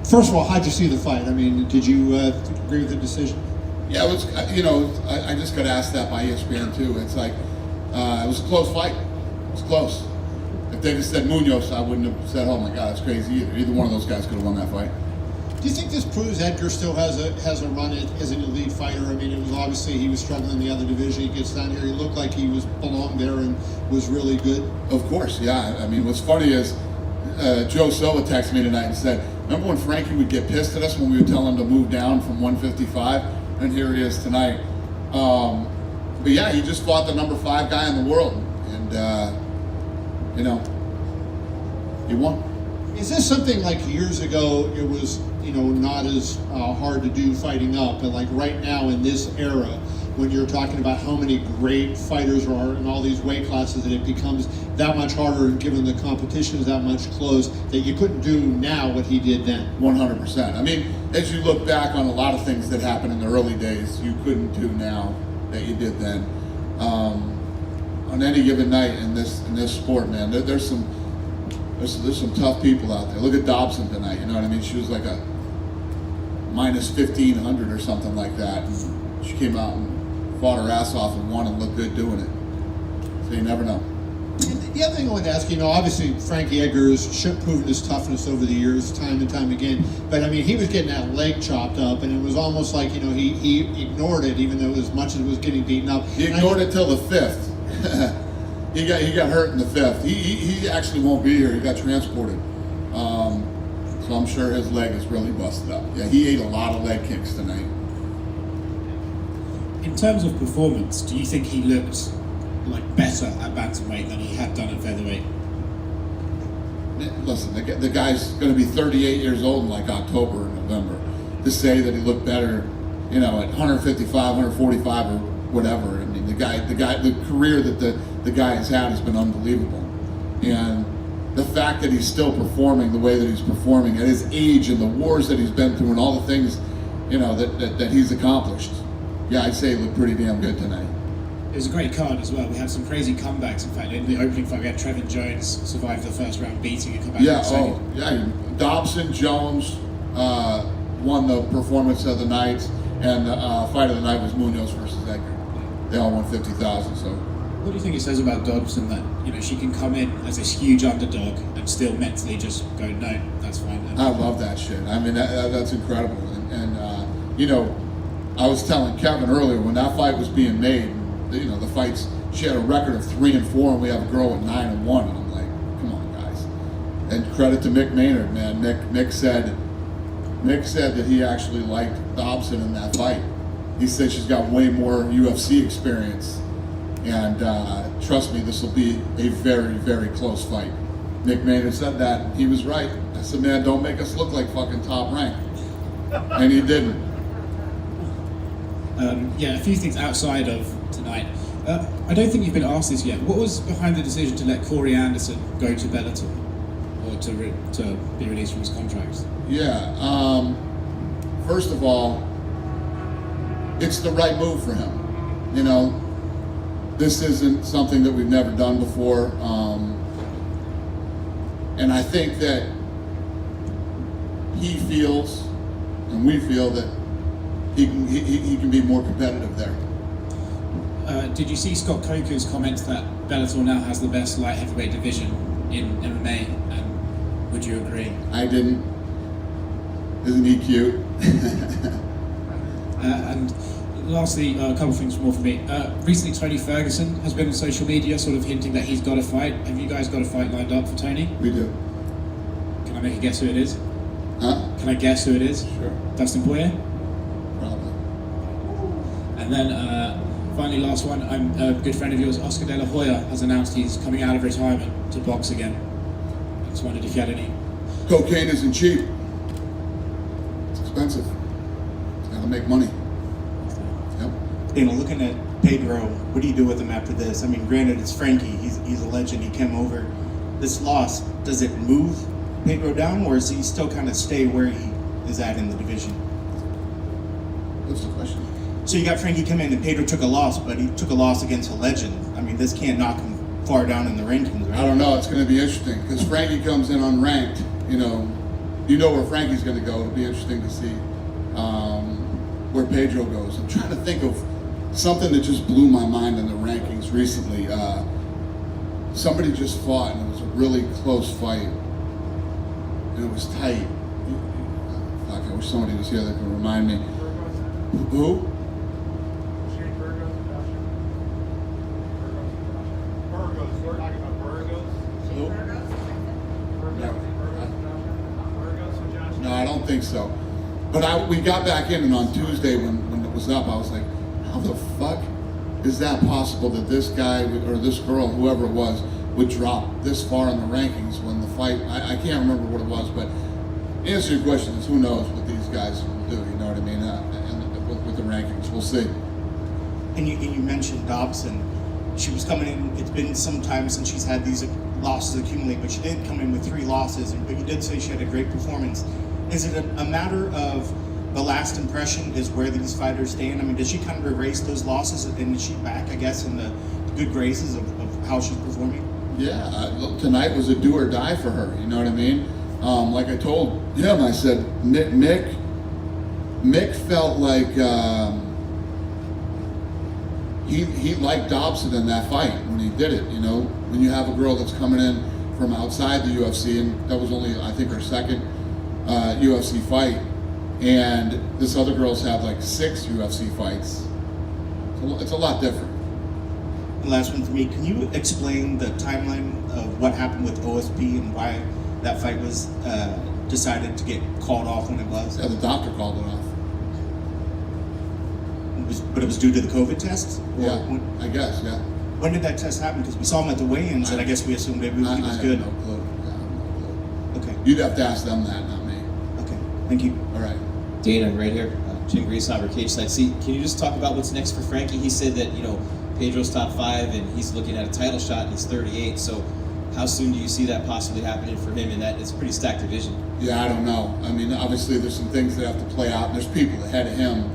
First of all, how'd you see the fight? I mean, did you agree with the decision? Yeah, it was. I just got asked that by ESPN too. It's like it was a close fight. It was close. If they just said Munoz, I wouldn't have said, "Oh my God, that's crazy." Either one of those guys could have won that fight. Do you think this proves Edgar still has a run as an elite fighter? I mean, it was obviously he was struggling in the other division. He gets down here, he looked like he belonged there and was really good. Of course, yeah. I mean, what's funny is Joe Silva texted me tonight and said, "Remember when Frankie would get pissed at us when we would tell him to move down from 155?" And here he is tonight. But yeah, he just fought the number 5 guy in the world, and he won. Is this something like years ago it was, not as hard to do fighting up, and like right now in this era, when you're talking about how many great fighters are in all these weight classes, that it becomes that much harder, and given the competition is that much close, that you couldn't do now what he did then? 100%. I mean, as you look back on a lot of things that happened in the early days, you couldn't do now that you did then. On any given night in this sport, man, there's some tough people out there. Look at Dobson tonight. You know what I mean? She was like a minus 1,500 or something like that. And she came out and fought her ass off and won and looked good doing it. So you never know. The other thing I wanted to ask, obviously Frankie Edgar has proven his toughness over the years, time and time again. But I mean, he was getting that leg chopped up, and it was almost like he ignored it, even though as much as it was getting beaten up. He ignored it till the 5th. He got hurt in the 5th. He actually won't be here. He got transported. So I'm sure his leg is really busted up. Yeah, he ate a lot of leg kicks tonight. In terms of performance, do you think he looked like better at bantamweight than he had done at featherweight? Listen, the guy's going to be 38 years old in like October or November. To say that he looked better, at 155, 145 or whatever. I mean, the career that the guy has had has been unbelievable. And the fact that he's still performing the way that he's performing at his age and the wars that he's been through and all the things, that he's accomplished. Yeah, I'd say he looked pretty damn good tonight. It was a great card as well. We had some crazy comebacks. In fact, in the opening fight, we had Trevin Jones survive the first round beating and come back in the second. Yeah. Dobson Jones won the performance of the night, and the fight of the night was Munoz versus Edgar. They all won 50,000. So, what do you think it says about Dobson that she can come in as this huge underdog and still mentally just go, no, that's fine. I love that shit. I mean, that's incredible. And I was telling Kevin earlier when that fight was being made. The fights, she had a record of 3-4, and we have a girl at 9-1, and I'm like, come on, guys. And credit to Mick Maynard, man. Mick said that he actually liked Dobson in that fight. He said she's got way more UFC experience, and trust me, this will be a very, very close fight. Mick Maynard said that. He was right. I said, man, don't make us look like fucking top rank, and he didn't. A few things outside of tonight. I don't think you've been asked this yet. What was behind the decision to let Corey Anderson go to Bellator, or to be released from his contract? Yeah. First of all, it's the right move for him. This isn't something that we've never done before, and I think that he feels, and we feel that he can be more competitive there. Did you see Scott Coker's comment that Bellator now has the best light heavyweight division in MMA, and would you agree? I didn't. Isn't he cute? And lastly, a couple of things more for me. Recently, Tony Ferguson has been on social media sort of hinting that he's got a fight. Have you guys got a fight lined up for Tony? We do. Can I make a guess who it is? Huh? Can I guess who it is? Sure. Dustin Poirier? Probably. And then finally, last one, a good friend of yours, Oscar De La Hoya, has announced he's coming out of retirement to box again. I just wondered if you had any... Cocaine isn't cheap. It's expensive. It's gotta make money. Yep. Looking at Pedro, what do you do with him after this? I mean, granted, it's Frankie. He's a legend. He came over. This loss, does it move Pedro down, or does he still kind of stay where he is at in the division? What's the question? So you got Frankie come in, and Pedro took a loss, but he took a loss against a legend. I mean, this can't knock him far down in the rankings, right? I don't know. It's going to be interesting because Frankie comes in unranked, you know where Frankie's going to go. It'll be interesting to see where Pedro goes. I'm trying to think of something that just blew my mind in the rankings recently. Somebody just fought, and it was a really close fight, and it was tight. Fuck, I wish somebody was here that could remind me. Who? We're talking about No, I don't think so. But we got back in, and on Tuesday when it was up, I was like, how the fuck is that possible that this guy or this girl, whoever it was, would drop this far in the rankings when the fight, I can't remember what it was, but answer your question is who knows what these guys will do, you know what I mean? And with the rankings, we'll see. And you mentioned Dobson. She was coming in, it's been some time since she's had these losses accumulate, but she did come in with 3 losses, but you did say she had a great performance. Is it a matter of the last impression is where these fighters stand? I mean, did she kind of erase those losses, and is she back, I guess, in the good graces of how she's performing? Yeah, look, tonight was a do or die for her, you know what I mean? Like I told him, I said, Mick felt like he liked Dobson in that fight when he did it, you know? When you have a girl that's coming in from outside the UFC, and that was only, I think, her second UFC fight, and this other girl's had like 6 UFC fights. It's a lot different. And last one for me, can you explain the timeline of what happened with OSP and why that fight was decided to get called off when it was? Yeah, the doctor called it off. But it was due to the COVID test? Yeah, I guess, yeah. When did that test happen? Because we saw him at the weigh-ins, and I guess we assumed maybe he was good. I have no clue. Yeah, I have no clue. Okay. You'd have to ask them that, not me. Okay. Thank you. All right. Dana, right here, Jim Griesheimer, cage side. See, can you just talk about what's next for Frankie? He said that, you know, Pedro's top 5 and he's looking at a title shot and he's 38. So how soon do you see that possibly happening for him? And that it's a pretty stacked division. Yeah, I don't know. I mean, obviously there's some things that have to play out. There's people ahead of him.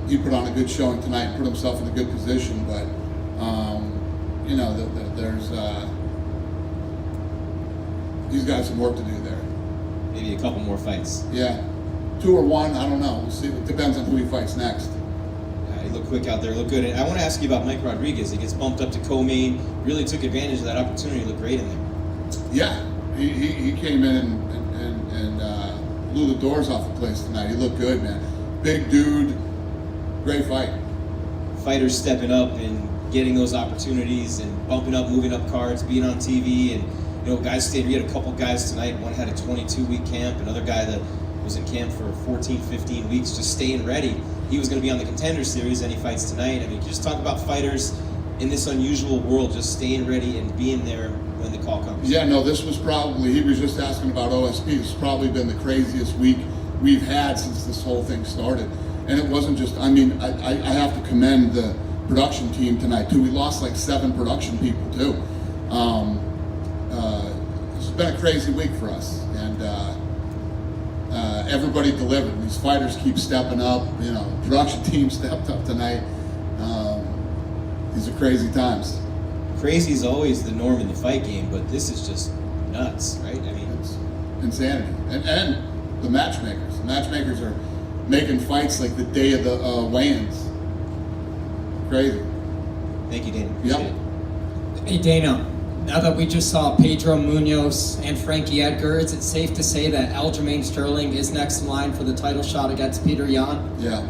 He put on a good showing tonight and put himself in a good position, but you know, there's he's got some work to do there. Maybe a couple more fights. Yeah, 2 or 1, I don't know. We'll see. It depends on who he fights next. He looked quick out there, looked good. And I want to ask you about Mike Rodriguez. He gets bumped up to co-main, really took advantage of that opportunity, looked great in there. Yeah, he came in and blew the doors off the place tonight. He looked good, man. Big dude, great fight. Fighters stepping up and getting those opportunities and bumping up, moving up cards, being on TV, and you know, guys stayed. We had a couple guys tonight. One had a 22-week camp. Another guy that was in camp for 14, 15 weeks, just staying ready. He was going to be on the Contender Series, and he fights tonight. I mean, just talk about fighters in this unusual world, just staying ready and being there when the call comes. Yeah, no, this was probably, he was just asking about OSP. This has probably been the craziest week we've had since this whole thing started. And it wasn't just, I mean, I have to commend the production team tonight, too. We lost like 7 production people, too. It's been a crazy week for us. And everybody delivered. These fighters keep stepping up. You know, production team stepped up tonight. These are crazy times. Crazy is always the norm in the fight game, but this is just nuts, right? I mean, It's insanity. And the matchmakers. The matchmakers are making fights like the day of the weigh-ins. Crazy. thank you, Dana. Yep. Appreciate it. Hey Dana, now that we just saw Pedro Munoz and Frankie Edgar, is it safe to say that Aljamain Sterling is next in line for the title shot against Peter Yan? Yeah.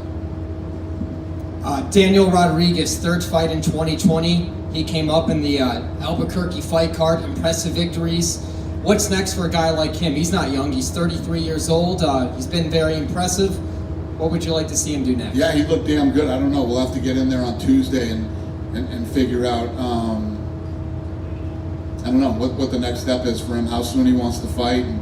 Daniel Rodriguez, 3rd fight in 2020. He came up in the Albuquerque fight card, impressive victories. What's next for a guy like him? He's not young, he's 33 years old. He's been very impressive. What would you like to see him do next? Yeah, he looked damn good. I don't know. We'll have to get in there on Tuesday and figure out, I don't know, what the next step is for him, how soon he wants to fight. And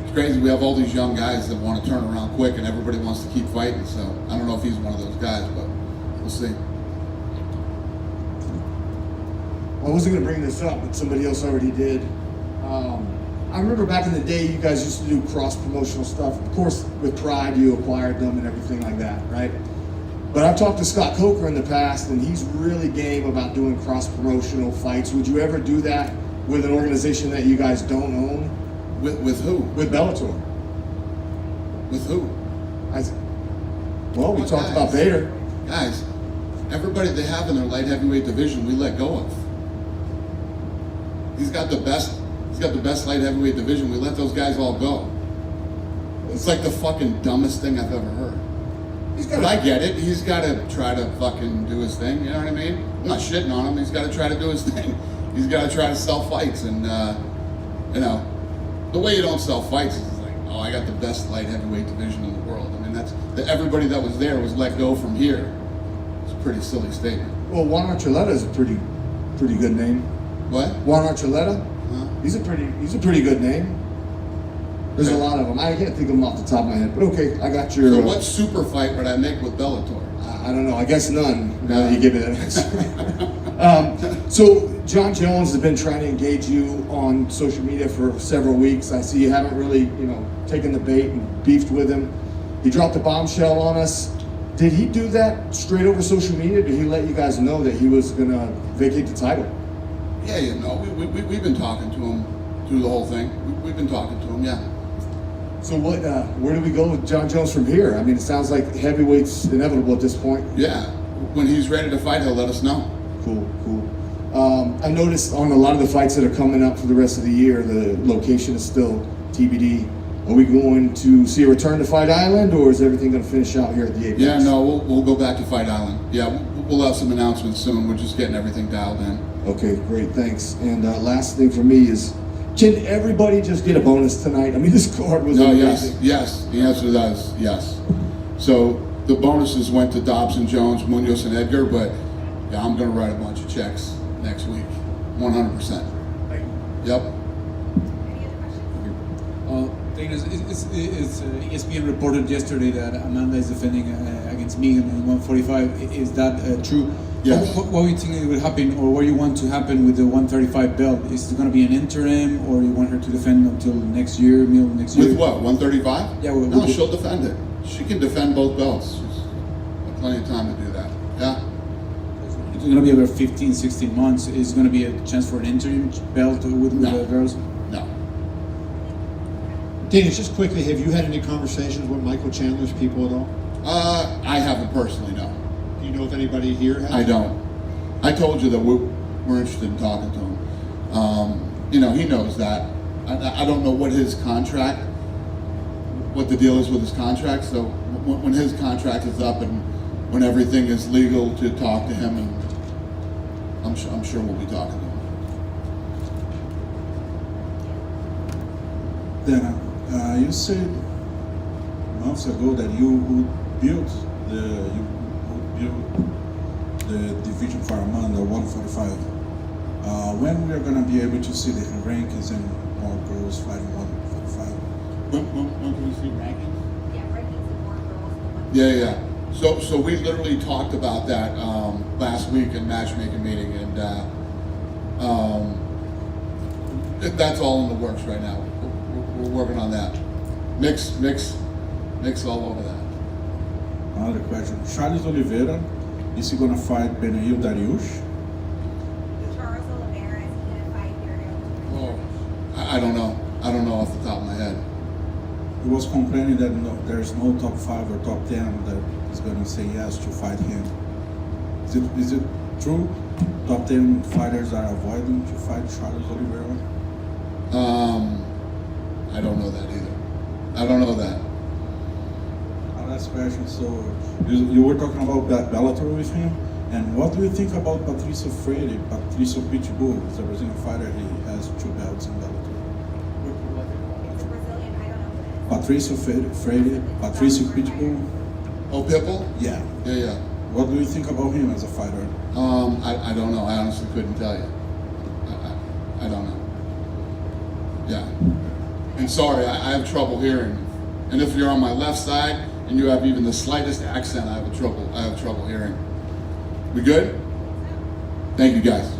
it's crazy. We have all these young guys that want to turn around quick, and everybody wants to keep fighting. So I don't know if he's one of those guys, but we'll see. I wasn't going to bring this up, but somebody else already did. I remember back in the day, you guys used to do cross-promotional stuff. Of course, with Pride, you acquired them and everything like that, right? But I've talked to Scott Coker in the past, and he's really game about doing cross-promotional fights. Would you ever do that with an organization that you guys don't own? With who? with Bellator. With who? Well, we What talked guys? about Bader. Guys, everybody they have in their light heavyweight division, we let go of. He's got the best light heavyweight division. We let those guys all go. It's like the fucking dumbest thing I've ever heard. But I get it. He's got to try to fucking do his thing. You know what I mean? I'm not shitting on him. He's got to try to do his thing. He's got to try to sell fights. And, you know, the way you don't sell fights is like, oh, I got the best light heavyweight division in the world. I mean, everybody that was there was let go from here. It's a pretty silly statement. Well, Juan Archuleta is a pretty good name. What? Juan Archuleta? Huh? He's a pretty good name. There's a lot of them. I can't think of them off the top of my head, but okay, I got your. So what super fight would I make with Bellator? I don't know. I guess none. Now that you give me that answer. So John Jones has been trying to engage you on social media for several weeks. I see you haven't really, taken the bait and beefed with him. He dropped a bombshell on us. Did he do that straight over social media? Did he let you guys know that he was gonna vacate the title? Yeah, we've been talking to him through the whole thing. We've been talking to him, yeah. So what? Where do we go with John Jones from here? I mean, it sounds like heavyweight's inevitable at this point. Yeah, when he's ready to fight, he'll let us know. Cool. I noticed on a lot of the fights that are coming up for the rest of the year, the location is still TBD. Are we going to see a return to Fight Island, or is everything going to finish out here at the Apex? Yeah, no, we'll go back to Fight Island. Yeah, we'll have some announcements soon. We're just getting everything dialed in. Okay, great, thanks. And last thing for me is, can everybody just get a bonus tonight? I mean, this card was amazing. Yes. The answer to that is yes. So the bonuses went to Dobson, Jones, Munoz, and Edgar, but yeah, I'm going to write a bunch of checks next week, 100%. Yep. It's ESPN reported yesterday that Amanda is defending against Megan in 145. Is that true? Yes. What do you think will happen, or what do you want to happen with the 135 belt? Is it going to be an interim, or you want her to defend until next year, middle of next year? With what, 135? Yeah. No, she'll defend it. She can defend both belts. She's got plenty of time to do that. Yeah. It's going to be about 15, 16 months. Is going to be a chance for an interim belt with No. the girls? No. Dana, just quickly, have you had any conversations with Michael Chandler's people at all? I haven't personally, no. Do you know if anybody here has? I don't. I told you that we're interested in talking to him. He knows that. I don't know what his contract, what the deal is with his contract. So when his contract is up and when everything is legal to talk to him, and I'm sure we'll be talking to him. Dana, you said months ago that you would build the division for Amanda 145. When we are going to be able to see the rankings and more girls fighting 145? When can we see rankings? Yeah, rankings and more girls. Yeah. So we literally talked about that last week in matchmaking meeting, and that's all in the works right now. We're working on that. Mix all over that. Another question. Charles Oliveira, is he going to fight Beneil Dariush? Charles Oliveira, is he going to fight Dario? Oh, I don't know. I don't know off the top of my head. He was complaining that there's no top 5 or top 10 that is going to say yes to fight him. Is it true? Top 10 fighters are avoiding to fight Charles Oliveira? I don't know that either. I don't know that. Last question. So you were talking about that Bellator with him, and what do you think about Patricio Freire? Patricio Pitbull is a Brazilian fighter. He has 2 belts in Bellator. It's a Brazilian, I don't know who it is. Patricio Freire, Patricio Pitbull. Oh, Pipple? Yeah. Yeah. What do you think about him as a fighter? I don't know. I honestly couldn't tell you. I don't know. Yeah. And sorry, I have trouble hearing. And if you're on my left side and you have even the slightest accent, I have trouble hearing. We good? Thank you, guys.